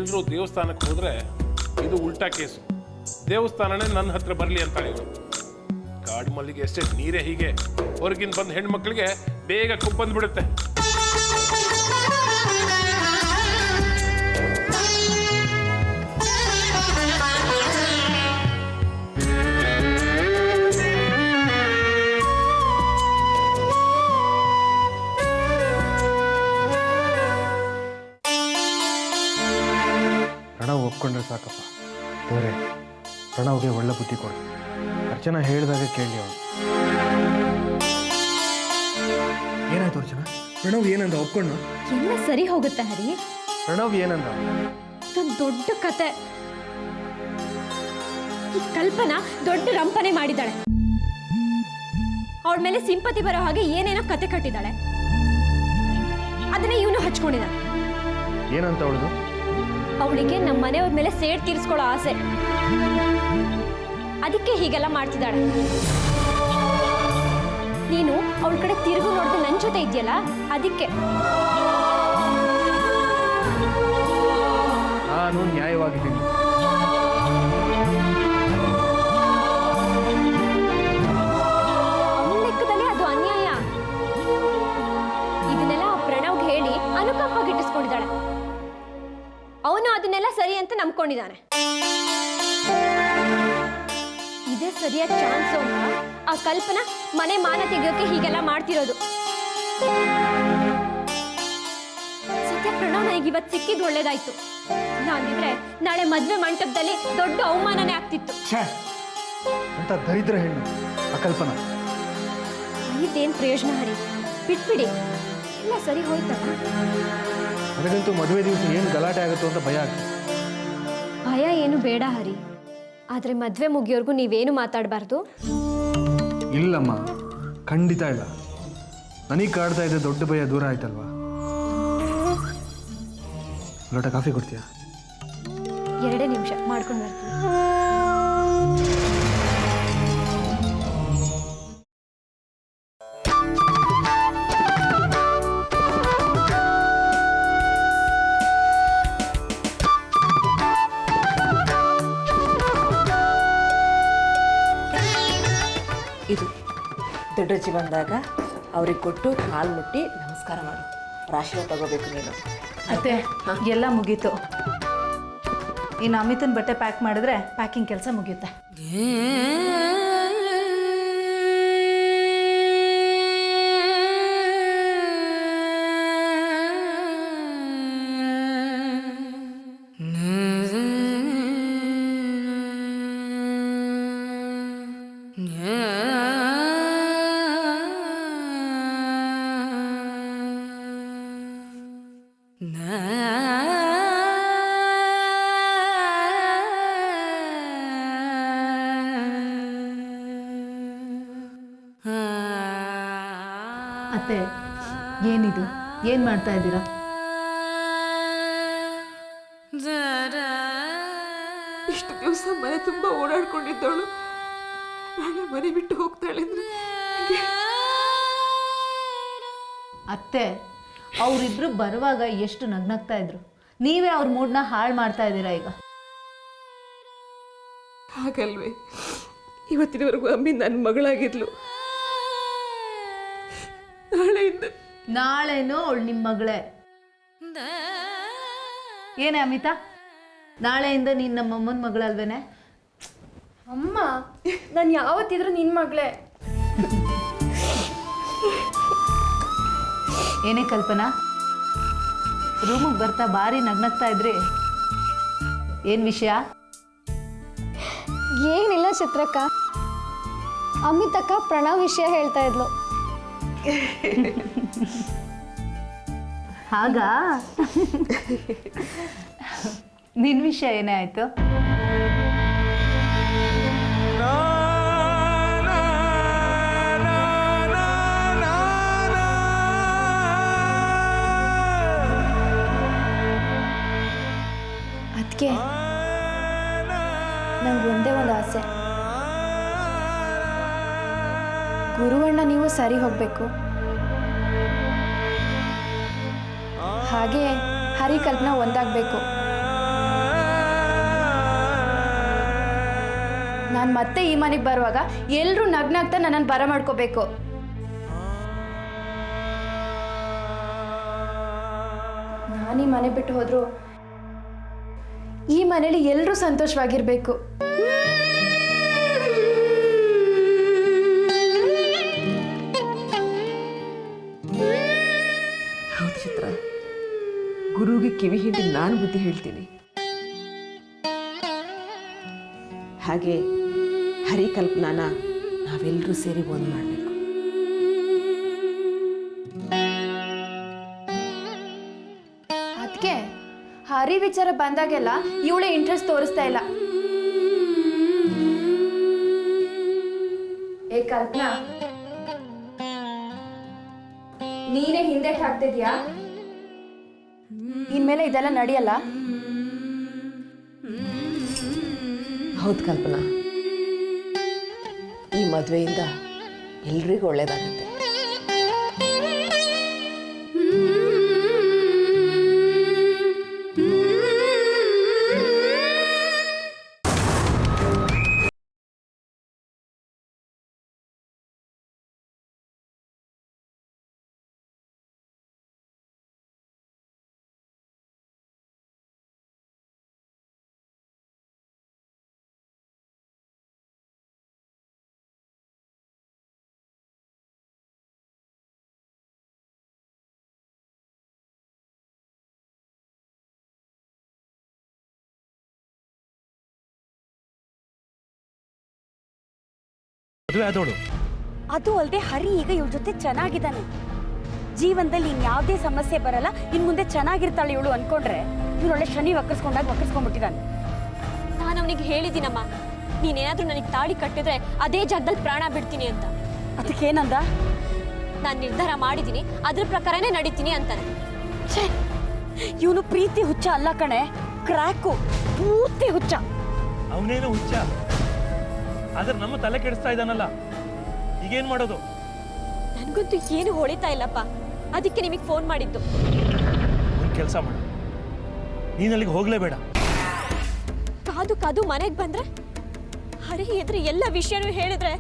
ಎಲ್ಲರೂ ದೇವಸ್ಥಾನಕ್ಕೆ ಹೋದ್ರೆ ಇದು ಉಲ್ಟಾ ಕೇಸು. ದೇವಸ್ಥಾನನೇ ನನ್ನ ಹತ್ರ ಬರಲಿ ಅಂತಾಳೆ ಇವಳು. ಕಾಡು ಮಲ್ಲಿಗೆ ಎಸ್ಟೇಟ್ ನೀರೇ ಹೀಗೆ, ಹೊರಗಿಂದ ಬಂದ ಹೆಣ್ಮಕ್ಳಿಗೆ ಬೇಗ ಕುಪ್ಪಂದ್ಬಿಡುತ್ತೆ. ಪ್ರಣವ್ ಒಪ್ಕೊಂಡ್ರೆ ಸಾಕಪ್ಪ. ದೇವರೇ, ಪ್ರಣವ್ಗೆ ಒಳ್ಳೆ ಬುದ್ಧಿ ಕೊಡು. ಅರ್ಚನಾ ಹೇಳಿದಾಗ ಕೇಳಿ ಅವನು. ಏನಾಯ್ತು ಅರ್ಚನಾ? ಪ್ರಣವ್ ಏನಂದ? ಒಪ್ಕೊಂಡು ಎಲ್ಲ ಸರಿ ಹೋಗುತ್ತೆ ಹರಿ. ಪ್ರಣವ್ ಏನಂದ? ಇದೊಂದು ದೊಡ್ಡ ಕತೆ. ಈ ಕಲ್ಪನಾ ದೊಡ್ಡ ರಂಪನೆ ಮಾಡಿದ್ದಾಳೆ. ಅವಳ ಮೇಲೆ ಸಿಂಪತಿ ಬರೋ ಹಾಗೆ ಏನೇನೋ ಕತೆ ಕಟ್ಟಿದ್ದಾಳೆ. ಅದನ್ನೇ ಇವನು ಹಚ್ಕೊಂಡಿದ್ದಾನೆ. ಏನಂತ ಅವಳದು? ಅವಳಿಗೆ ನಮ್ಮ ಮನೆಯವ್ರ ಮೇಲೆ ಸೇಡ್ ತೀರಿಸ್ಕೊಳ್ಳೋ ಆಸೆ. ಅದಕ್ಕೆ ಹೀಗೆಲ್ಲ ಮಾಡ್ತಿದ್ದಾಳೆ. ನೀನು ಅವಳ ಕಡೆ ತಿರುಗು ನೋಡಿದ್ರೆ ನನ್ನ ಜೊತೆ ಇದೆಯಲ್ಲ, ಅದಕ್ಕೆ. ನಾನು ನ್ಯಾಯವಾಗಿದ್ದೀನಿ. ಅವನ ಲೆಕ್ಕದಲ್ಲಿ ಅದು ಅನ್ಯಾಯ. ಇದನ್ನೆಲ್ಲ ಪ್ರಣವ್ಗೆ ಹೇಳಿ ಅನುಕಂಪ ಗಿಟ್ಟಿಸ್ಕೊಂಡಿದ್ದಾಳೆ. ಅವನು ಅದನ್ನೆಲ್ಲ ಸರಿ ಅಂತ ನಂಬ್ಕೊಂಡಿದ್ದಾನೆ. ಇದೇ ಸರಿಯಾದ ಚಾನ್ಸ್ ಅಂತ ಆ ಕಲ್ಪನಾ ಮನೆ ಮಾನ ತೆಗೆಯೋಕೆ ಹೀಗೆಲ್ಲ ಮಾಡ್ತಿರೋದು. ಸತ್ಯ ಪ್ರಣವ್ ನನಗೆ ಇವತ್ತು ಸಿಕ್ಕಿದ್ದು ಒಳ್ಳೇದಾಯ್ತು. ನಾನಿದ್ರೆ ನಾಳೆ ಮದ್ವೆ ಮಂಟಪದಲ್ಲಿ ದೊಡ್ಡ ಅವಮಾನನೇ ಆಗ್ತಿತ್ತು. ಅಂತ ದರಿದ್ರ ಹೆಣ್ಣು ಆ ಕಲ್ಪನಾ. ಇದೇನ್ ಪ್ರಯೋಜನ ಹರಿ, ಬಿಟ್ಬಿಡಿ. ಎಲ್ಲ ಸರಿ ಹೋಯ್ತಲ್ಲ. ನನಗಂತೂ ಮದುವೆ ದಿವಸ ಏನು ಗಲಾಟೆ ಆಗುತ್ತೋ ಅಂತ ಭಯ ಆಗ್ತದೆ. ಭಯ ಏನು ಬೇಡ ಹರಿ, ಆದ್ರೆ ಮದ್ವೆ ಮುಗಿಯೋರ್ಗು ನೀವೇನು ಮಾತಾಡಬಾರ್ದು. ಇಲ್ಲಮ್ಮ, ಖಂಡಿತ ಇಲ್ಲ. ನನಗೆ ಕಾಡ್ತಾ ಇದ್ದ ದೊಡ್ಡ ಭಯ ದೂರ ಆಯ್ತಲ್ವಾ? ಲೋಟ ಕಾಫಿ ಕೊಡ್ತೀಯಾ? 2 ನಿಮಿಷ ಮಾಡ್ಕೊಂಡು ಬರ್ತೀನಿ. ಇದು ದೊಡ್ಡಜ್ಜಿ ಬಂದಾಗ ಅವ್ರಿಗೆ ಕೊಟ್ಟು ಕಾಲು ಮುಟ್ಟಿ ನಮಸ್ಕಾರ ಮಾಡು. ಆಶೀರ್ವಾದ ತಗೋಬೇಕು ನೀನು. ಅತ್ತೆ ಎಲ್ಲ ಮುಗೀತು. ಇನ್ನು ಅಮಿತನ ಬಟ್ಟೆ ಪ್ಯಾಕ್ ಮಾಡಿದ್ರೆ ಪ್ಯಾಕಿಂಗ್ ಕೆಲಸ ಮುಗಿಯುತ್ತೆ. ಅತ್ತೆ ಏನಿದು? ಏನು ಮಾಡ್ತಾ ಇದ್ದೀರಾ? ಇಷ್ಟು ದಿವಸ ಮನೆ ತುಂಬ ಓಡಾಡ್ಕೊಂಡಿದ್ದವಳು ನಾಳೆ ಮನೆ ಬಿಟ್ಟು ಹೋಗ್ತಾಳೆ ಅಂದ್ರೆ ಅತ್ತೆ, ಅವರಿಬ್ರು ಬರುವಾಗ ಎಷ್ಟು ನಗ್ನಗ್ತಾ ಇದ್ರು. ನೀವೇ ಅವ್ರ ಮೂಡ್ನ ಹಾಳು ಮಾಡ್ತಾ ಇದ್ದೀರಾ ಈಗ. ಹಾಗಲ್ವೇ, ಇವತ್ತಿನವರೆಗೂ ಅಮ್ಮಿ ನನ್ನ ಮಗಳಾಗಿದ್ಲು. ನಾಳೆನೂ ಅವಳು ನಿಮ್ಮ ಮಗಳೇ. ಏನೇ ಅಮಿತಾ, ನಾಳೆಯಿಂದ ನೀನು ನಮ್ಮಮ್ಮನ ಮಗಳಲ್ವೇನೆ? ಅಮ್ಮ, ನಾನು ಯಾವತ್ತಿದ್ರೂ ನಿನ್ನ ಮಗಳೇ. ಏನೇ ಕಲ್ಪನಾ, ರೂಮಿಗೆ ಬರ್ತಾ ಭಾರಿ ನಗ್ನಗ್ತಾ ಇದ್ರಿ. ಏನು ವಿಷಯ? ಏನಿಲ್ಲ ಚಿತ್ರಕ್ಕ, ಅಮಿತಕ್ಕ ಪ್ರಣವ್ ವಿಷಯ ಹೇಳ್ತಾ ಇದ್ಲು. ಹಾಗಾ? ನಿನ್ನ ವಿಷಯ ಏನೇ ಆಯಿತು? ಅದಕ್ಕೆ ನಂಗೆ ಒಂದೇ ಒಂದು ಆಸೆ, ಗುರುವಣ್ಣ ನೀವು ಸರಿ ಹೋಗಬೇಕು. ಹಾಗೆ ಹರಿಕಲ್ಪನಾ ಒಂದಾಗಬೇಕು. ನಾನು ಮತ್ತೆ ಈ ಮನೆಗೆ ಬರುವಾಗ ಎಲ್ಲರೂ ನಗ್ನಾಗ್ತಾ ನನ್ನನ್ನು ಬರ ಮಾಡ್ಕೋಬೇಕು. ನಾನು ಈ ಮನೆ ಬಿಟ್ಟು ಹೋದ್ರು ಈ ಮನೇಲಿ ಎಲ್ಲರೂ ಸಂತೋಷವಾಗಿರ್ಬೇಕು. ಹೌದು ಚಿತ್ರ, ಗುರುವಿಗೆ ಕಿವಿ ಹಿಂಡಿ ನಾನು ಬುದ್ಧಿ ಹೇಳ್ತೀನಿ. ಹಾಗೆ ಹರಿಕಲ್ಪನಾನ ನಾವೆಲ್ಲರೂ ಸೇರಿ ಒಂದು ಮಾಡಬೇಕು. ಅದಕ್ಕೆ ಹರಿ ವಿಚಾರ ಬಂದಾಗೆಲ್ಲ ಇವಳೆ ಇಂಟ್ರೆಸ್ಟ್ ತೋರಿಸ್ತಾ ಇಲ್ಲ. ಏ ಕಲ್ಪನಾ, ನೀನೇ ಹಿಂದೆ ಹಾಕ್ತಿದ್ಯಾ? ಇನ್ಮೇಲೆ ಇದೆಲ್ಲ ನಡೆಯಲ್ಲ. ಹೌದು ಕಲ್ಪನಾ, ಈ ಮದುವೆಯಿಂದ ಎಲ್ರಿಗೂ ಒಳ್ಳೇದಾಗುತ್ತೆ. ಮದುವೆ ಆದವಳು ಅದು ಅಲ್ಲದೆ ಹರಿ ಈಗ ಇವ್ರ ಜೊತೆ ಚೆನ್ನಾಗಿದ್ದಾನೆ. ಜೀವನದಲ್ಲಿ ಇನ್ಯಾವುದೇ ಸಮಸ್ಯೆ ಬರಲ್ಲ, ಇನ್ ಮುಂದೆ ಚೆನ್ನಾಗಿರ್ತಾಳೆ ಇವಳು ಅನ್ಕೊಂಡ್ರೆ ಇವನೊಳ್ಳೆ ಶನಿ ವಕ್ರಿಸ್ಕೊಂಡ್ಬಿಟ್ಟಿದ್ದಾನೆ. ನಾನು ಅವನಿಗೆ ಹೇಳಿದ್ದೀನಮ್ಮ, ನೀನೇನಾದ್ರೂ ನನಗೆ ತಾಳಿ ಕಟ್ಟಿದ್ರೆ ಅದೇ ಜಾಗದಲ್ಲಿ ಪ್ರಾಣ ಬಿಡ್ತೀನಿ ಅಂತ. ಅದಕ್ಕೇನಂದ? ನಾನು ನಿರ್ಧಾರ ಮಾಡಿದ್ದೀನಿ, ಅದ್ರ ಪ್ರಕಾರನೇ ನಡೀತೀನಿ ಅಂತಾನೆ. ಇವನು ಪ್ರೀತಿ ಹುಚ್ಚ ಅಲ್ಲ ಕಣೆ, ಕ್ರ್ಯಾಕು, ಪೂರ್ತಿ ಹುಚ್ಚ. ಅವನೇನು ಹುಚ್ಚ, ಆದ್ರೆ ನಮ್ಮ ತಲೆ ಕೆಡಿಸ್ತಾ ಇದ್ದಾನಲ್ಲ, ಈಗೇನ್ ಮಾಡೋದು? ನನಗಂತೂ ಏನು ಹೊಳಿತಾ ಇಲ್ಲಪ್ಪ, ಅದಕ್ಕೆ ನಿಮಗೆ ಫೋನ್ ಮಾಡಿದ್ದು. ಒಂದು ಕೆಲಸ ಮಾಡು, ನೀನು ಅಲ್ಲಿಗೆ ಹೋಗ್ಲೇಬೇಡ. ಕಾದು ಕಾದು ಮನೆಗೆ ಬಂದ್ರೆ ಹರಿ ಎದುರು ಎಲ್ಲ ವಿಷಯನೂ ಹೇಳಿದ್ರೆ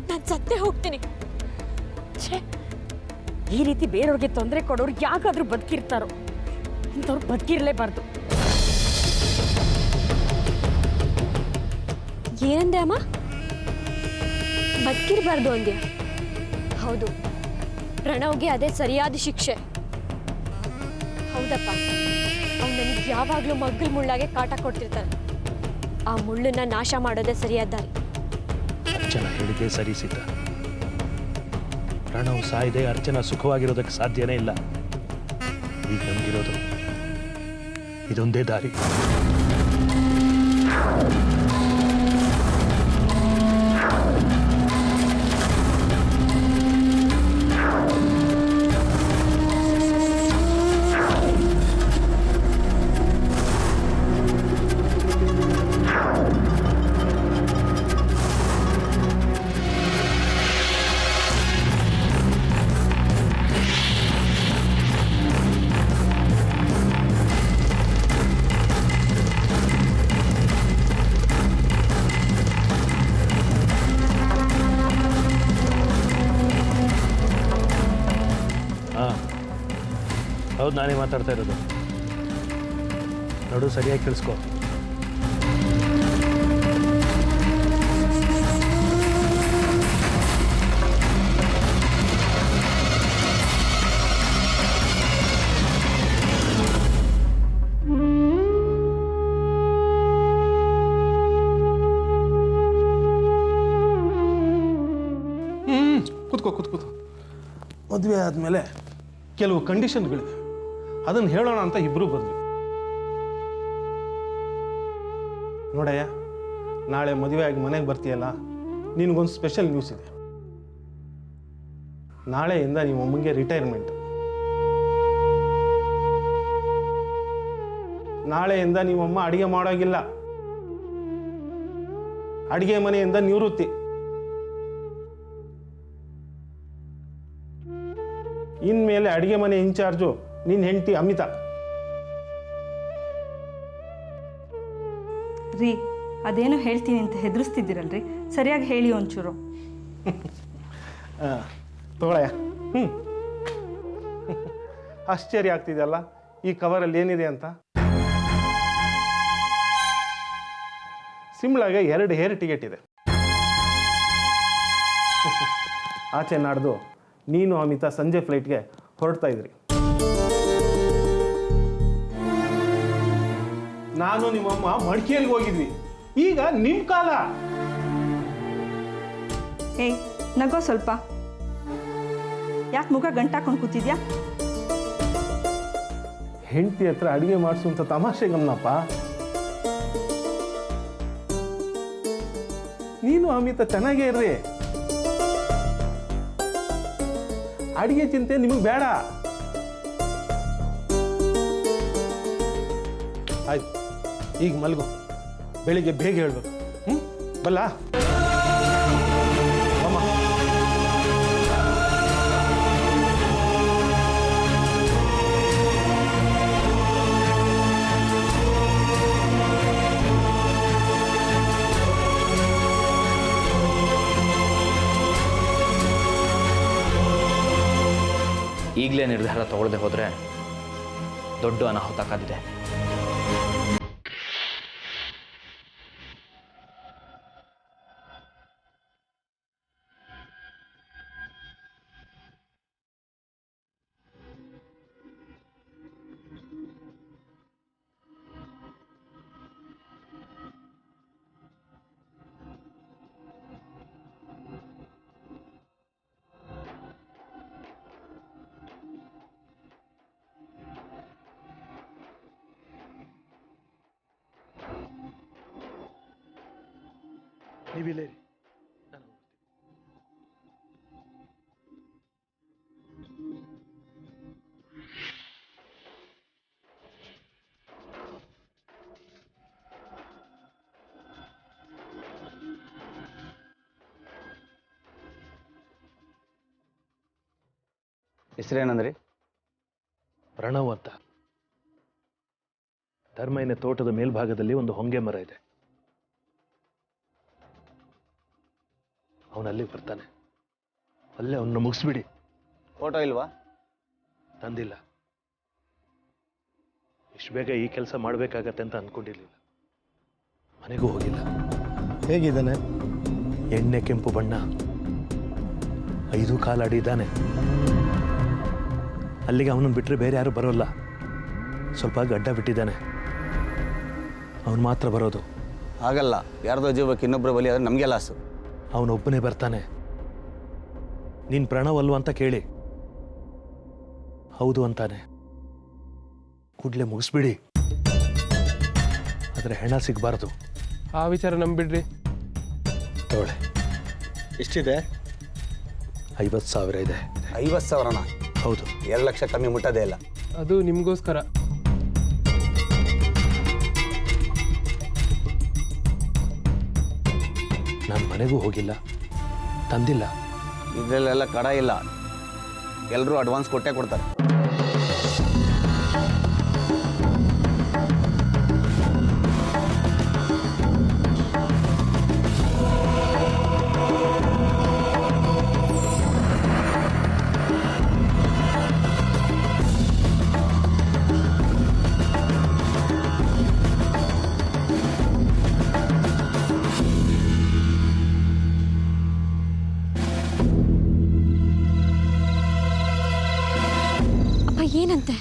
ನಾನು ಸತ್ತೇ ಹೋಗ್ತೀನಿ. ಈ ರೀತಿ ಬೇರೆಯವ್ರಿಗೆ ತೊಂದರೆ ಕೊಡೋರು ಯಾಕಾದ್ರೂ ಬದುಕಿರ್ತಾರೋ, ಇಂಥವ್ರು ಬದುಕಿರ್ಲೇಬಾರ್ದು. ಏನಂದೆ ಅಮ್ಮ? ಬದುಕಿರಬಾರ್ದು ಅಂದ್ಯ? ಹೌದು, ಪ್ರಣವ್ಗೆ ಅದೇ ಸರಿಯಾದ ಶಿಕ್ಷೆ. ಹೌದಪ್ಪ, ಅವ್ನು ನನಗೆ ಯಾವಾಗಲೂ ಮಗ್ಗಲ್ ಮುಳ್ಳಾಗೆ ಕಾಟ ಕೊಡ್ತಿರ್ತಾನೆ. ಆ ಮುಳ್ಳನ್ನ ನಾಶ ಮಾಡೋದೇ ಸರಿಯಾದ ದಾರಿ. ಅರ್ಚನಾ ಹೇಳಿದೆ ಸರಿ ಸೀತಾ. ಪ್ರಣವ್ ಸಾಯ್ದೆ ಅರ್ಚನಾ ಸುಖವಾಗಿರೋದಕ್ಕೆ ಸಾಧ್ಯನೇ ಇಲ್ಲ. ಈಗ ನಮಗಿರೋದು ಇದೊಂದೇ ದಾರಿ. ಹೌದು, ನಾನೇ ಮಾತಾಡ್ತಾ ಇರೋದು. ನೋಡು, ಸರಿಯಾಗಿ ಕೇಳಿಸ್ಕೊ. ಕೂತ್ಕೋ. ಮದುವೆ ಆದಮೇಲೆ ಕೆಲವು ಕಂಡೀಷನ್ಗಳಿವೆ, ಅದನ್ನು ಹೇಳೋಣ ಅಂತ ಇಬ್ಬರು ಬಂದ್ವಿ. ನೋಡಯ್ಯ, ನಾಳೆ ಮದುವೆ ಆಗಿ ಮನೆಗೆ ಬರ್ತೀಯಲ್ಲ, ನಿನಗೊಂದು ಸ್ಪೆಷಲ್ ನ್ಯೂಸ್ ಇದೆ. ನಾಳೆಯಿಂದ ನಿಮ್ಮ ಅಮ್ಮಂಗೆ ರಿಟೈರ್ಮೆಂಟ್. ನಾಳೆಯಿಂದ ನಿಮ್ಮಮ್ಮ ಅಡಿಗೆ ಮಾಡೋಗಿಲ್ಲ, ಅಡಿಗೆ ಮನೆಯಿಂದ ನಿವೃತ್ತಿ. ಇನ್ಮೇಲೆ ಅಡಿಗೆ ಮನೆ ಇನ್ಚಾರ್ಜು ನಿನ್ನ ಹೆಂಡತಿ ಅಮಿತಾ. ರೀ, ಅದೇನೋ ಹೇಳ್ತೀನಿ ಅಂತ ಹೆದರಿಸ್ತಿದ್ದೀರಲ್ರಿ, ಸರಿಯಾಗಿ ಹೇಳಿ ಒಂಚೂರು. ತಗೊಳಯ್ಯ. ಆಶ್ಚರ್ಯ ಆಗ್ತಿದೆಯಲ್ಲ ಈ ಕವರಲ್ಲಿ ಏನಿದೆ ಅಂತ. ಸಿಮ್ಲಾಗೆ 2 ಏರ್ ಟಿಕೆಟ್ ಇದೆ. ಆಚೆ ನಾಡ್ದು ನೀನು ಅಮಿತಾ ಸಂಜೆ ಫ್ಲೈಟ್ಗೆ ಹೊರಡ್ತಾ ಇದ್ರಿ. ನಾನು ನಿಮ್ಮಮ್ಮ ಮಡಿಕೇರಿಗೆ ಹೋಗಿದ್ವಿ. ಈಗ ನಿಮ್ಮ ಕಾಲ. ಏಯ್ ನಗೋ ಸ್ವಲ್ಪ. ಯಾಕೆ ಮುಖ ಗಂಟಾಕೊಂಡು ಕೂತಿದ್ಯಾ? ಹೆಂಡತಿ ಹತ್ರ ಅಡುಗೆ ಮಾಡಿಸುವಂಥ ತಮಾಷೆ ಗಮನಪ್ಪ. ನೀನು ಅಮಿತ ಚೆನ್ನಾಗೇ ಇರ್ರಿ. ಅಡಿಗೆ ಚಿಂತೆ ನಿಮಗೆ ಬೇಡ. ಆಯ್ತು, ಈಗ ಮಲ್ಗು. ಬೆಳಿಗ್ಗೆ ಬೇಗ ಹೇಳ್ಬೇಕು. ಬಲ್ಲ ಅಮ್ಮ. ಈಗಲೇ ನಿರ್ಧಾರ ತಗೊಳ್ಳದೆ ಹೋದರೆ ದೊಡ್ಡ ಅನಾಹುತ ಕಾದಿದೆ. ನೀವಿಲ್ಲೇ ಹೆಸರೇನಂದ್ರಿ? ಪ್ರಣವ್ ಅಂತ. ಧರ್ಮಯ್ಯನ ತೋಟದ ಮೇಲ್ಭಾಗದಲ್ಲಿ ಒಂದು ಹೊಂಗೆ ಮರ ಇದೆ. ಅವನಲ್ಲಿ ಬರ್ತಾನೆ. ಅಲ್ಲೇ ಅವನ್ನ ಮುಗಿಸ್ಬಿಡಿ. ಫೋಟೋ ಇಲ್ವಾ? ತಂದಿಲ್ಲ. ಇಷ್ಟು ಬೇಗ ಈ ಕೆಲಸ ಮಾಡಬೇಕಾಗತ್ತೆ ಅಂತ ಅನ್ಕೊಂಡಿರ್ಲಿಲ್ಲ. ಮನೆಗೂ ಹೋಗಿಲ್ಲ. ಹೇಗಿದ್ದಾನೆ? ಎಣ್ಣೆ ಕೆಂಪು ಬಣ್ಣ, 5 ಕಾಲು ಅಡಿ ಇದ್ದಾನೆ. ಅಲ್ಲಿಗೆ ಅವನನ್ನು ಬಿಟ್ಟರೆ ಬೇರೆ ಯಾರು ಬರೋಲ್ಲ. ಸ್ವಲ್ಪ ಗಡ್ಡ ಬಿಟ್ಟಿದ್ದಾನೆ. ಅವನು ಮಾತ್ರ ಬರೋದು. ಹಾಗಲ್ಲ, ಯಾರ್ದೋ ಜೀವಕ್ಕೆ ಇನ್ನೊಬ್ಬರು ಬಲಿ ಆದರೆ ನಮಗೆ ಲಾಸು. ಅವನೊಬ್ಬನೇ ಬರ್ತಾನೆ. ನೀನು ಪ್ರಣವ್ ಅಲ್ವ ಅಂತ ಕೇಳಿ, ಹೌದು ಅಂತಾನೆ. ಕೂಡಲೇ ಮುಗಿಸ್ಬಿಡಿ. ಆದರೆ ಹೆಣ ಸಿಗಬಾರ್ದು. ಆ ವಿಚಾರ ನಂಬಿಡ್ರಿ. ತಗೊಳ್ಳೆ. ಎಷ್ಟಿದೆ? 50,000 ಇದೆ. 50,000ನಾ? ಹೌದು. 2 ಲಕ್ಷ ಕಮ್ಮಿ ಮುಟ್ಟೋದೇ ಇಲ್ಲ. ಅದು ನಿಮಗೋಸ್ಕರ. ನಾನು ಮನೆಗೂ ಹೋಗಿಲ್ಲ, ತಂದಿಲ್ಲ. ಇದರಲ್ಲೆಲ್ಲ ಕಡ ಇಲ್ಲ. ಎಲ್ಲರೂ ಅಡ್ವಾನ್ಸ್ ಕೊಟ್ಟೇ ಕೊಡ್ತಾರೆ. ಏನಂತೆ?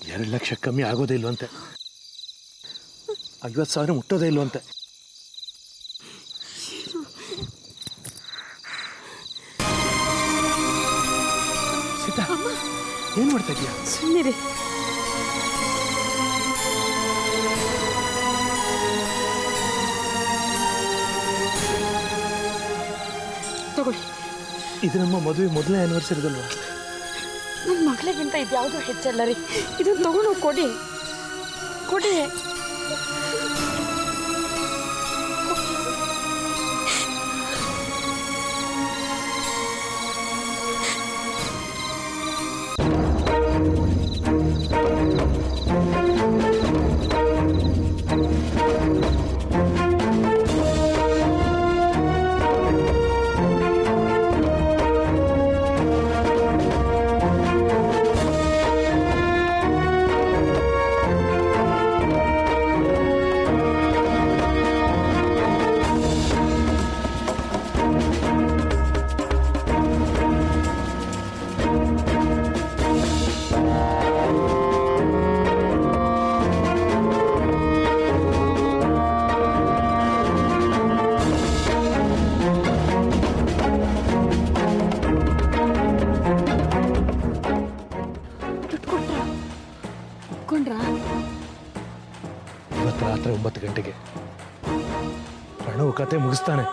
2 ಲಕ್ಷ ಕಮ್ಮಿ ಆಗೋದೇ ಇಲ್ವಂತೆ. 50,000 ಮುಟ್ಟೋದೇ ಇಲ್ವಂತೆ. ಸೀತಾ, ಏನ್ ಮಾಡ್ತಾ ಇದೀಯಾ? ಸುಮ್ಮನಿರಿ. ತಗೊಳ್ಳಿ. ಇದು ನಮ್ಮ ಮದುವೆ ಮೊದಲನೇ ಆನಿವರ್ಸರಿದಲ್ವಾ? ನನ್ನ ಮಗಳಿಗಿಂತ ಇದ್ಯಾವುದೂ ಹೆಚ್ಚಲ್ಲ ರೀ. ಇದನ್ನು ತಗೊಂಡು ಕೊಡಿ ಕೊಡಿ. 10 ಗಂಟೆಗೆ ಪ್ರಣವ್ ಕತೆ ಮುಗಿಸ್ತಾನೆ.